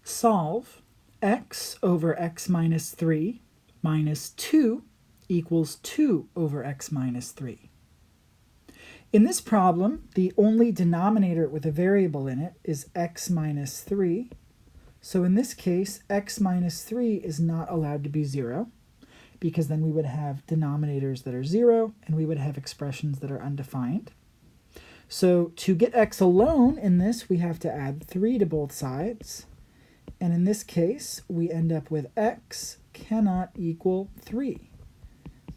Solve x over x minus 3 minus 2 equals 2 over x minus 3. In this problem, the only denominator with a variable in it is x minus 3. So in this case, x minus 3 is not allowed to be 0, because then we would have denominators that are 0, and we would have expressions that are undefined. So to get x alone in this, we have to add 3 to both sides. And in this case, we end up with x cannot equal 3.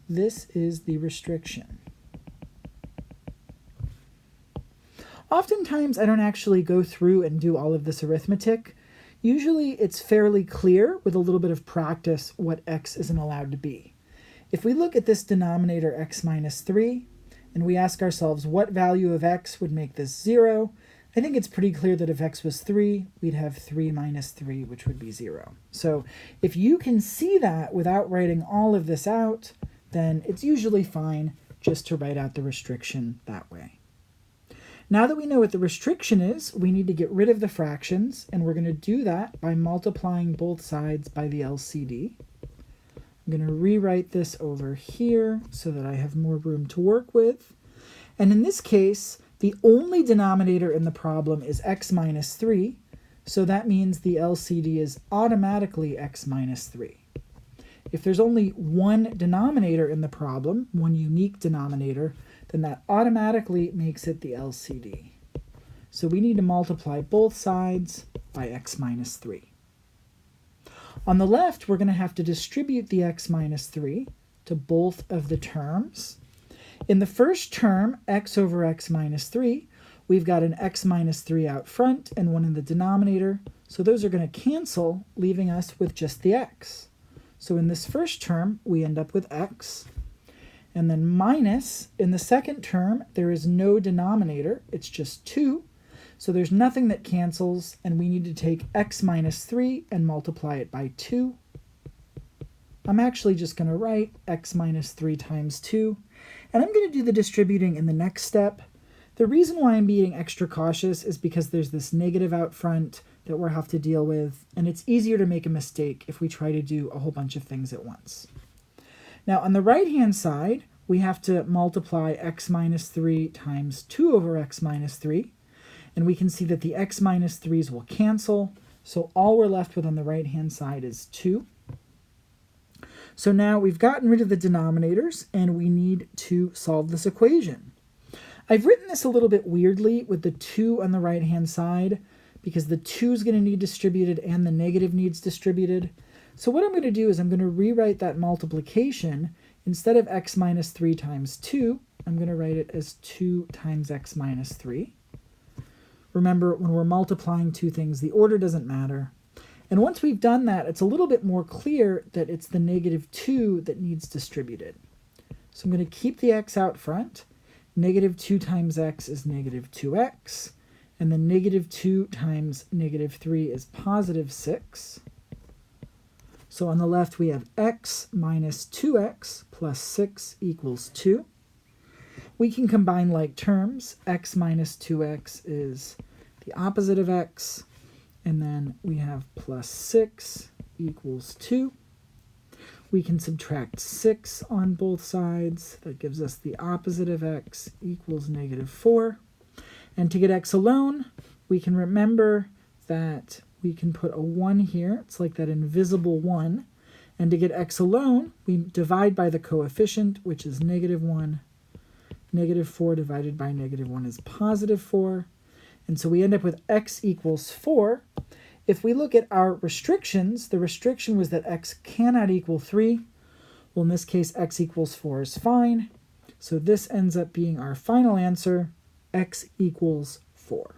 This is the restriction. Oftentimes, I don't actually go through and do all of this arithmetic. Usually, it's fairly clear with a little bit of practice what x isn't allowed to be. If we look at this denominator x minus 3, and we ask ourselves what value of x would make this 0, I think it's pretty clear that if x was 3, we'd have 3 minus 3, which would be 0. So if you can see that without writing all of this out, then it's usually fine just to write out the restriction that way. Now that we know what the restriction is, we need to get rid of the fractions, and we're going to do that by multiplying both sides by the LCD. I'm going to rewrite this over here so that I have more room to work with. And in this case, the only denominator in the problem is x minus 3, so that means the LCD is automatically x minus 3. If there's only one denominator in the problem, one unique denominator, then that automatically makes it the LCD. So we need to multiply both sides by x minus 3. On the left, we're going to have to distribute the x minus 3 to both of the terms. In the first term, x over x minus 3, we've got an x minus 3 out front and one in the denominator, so those are going to cancel, leaving us with just the x. So in this first term, we end up with x. And then minus, in the second term, there is no denominator, it's just 2. So there's nothing that cancels, and we need to take x minus 3 and multiply it by 2. I'm actually just going to write x minus 3 times 2, and I'm going to do the distributing in the next step. The reason why I'm being extra cautious is because there's this negative out front that we'll have to deal with, and it's easier to make a mistake if we try to do a whole bunch of things at once. Now on the right-hand side, we have to multiply x minus 3 times 2 over x minus 3, and we can see that the x minus 3's will cancel, so all we're left with on the right-hand side is 2. So now we've gotten rid of the denominators, and we need to solve this equation. I've written this a little bit weirdly with the 2 on the right-hand side, because the 2 is going to need distributed and the negative needs distributed. So what I'm going to do is I'm going to rewrite that multiplication. Instead of x minus 3 times 2, I'm going to write it as 2 times x minus 3. Remember, when we're multiplying two things, the order doesn't matter. And once we've done that, it's a little bit more clear that it's the negative 2 that needs distributed. So I'm going to keep the x out front. Negative 2 times x is negative 2x. And then negative 2 times negative 3 is positive 6. So on the left, we have x minus 2x plus 6 equals 2. We can combine like terms. X minus 2x is the opposite of x. And then we have plus 6 equals 2. We can subtract 6 on both sides. That gives us the opposite of x equals negative 4. And to get x alone, we can remember that we can put a 1 here. It's like that invisible 1. And to get x alone, we divide by the coefficient, which is negative 1. Negative 4 divided by negative 1 is positive 4. And so we end up with x equals 4. If we look at our restrictions, the restriction was that x cannot equal 3. Well, in this case, x equals 4 is fine. So this ends up being our final answer, x equals 4.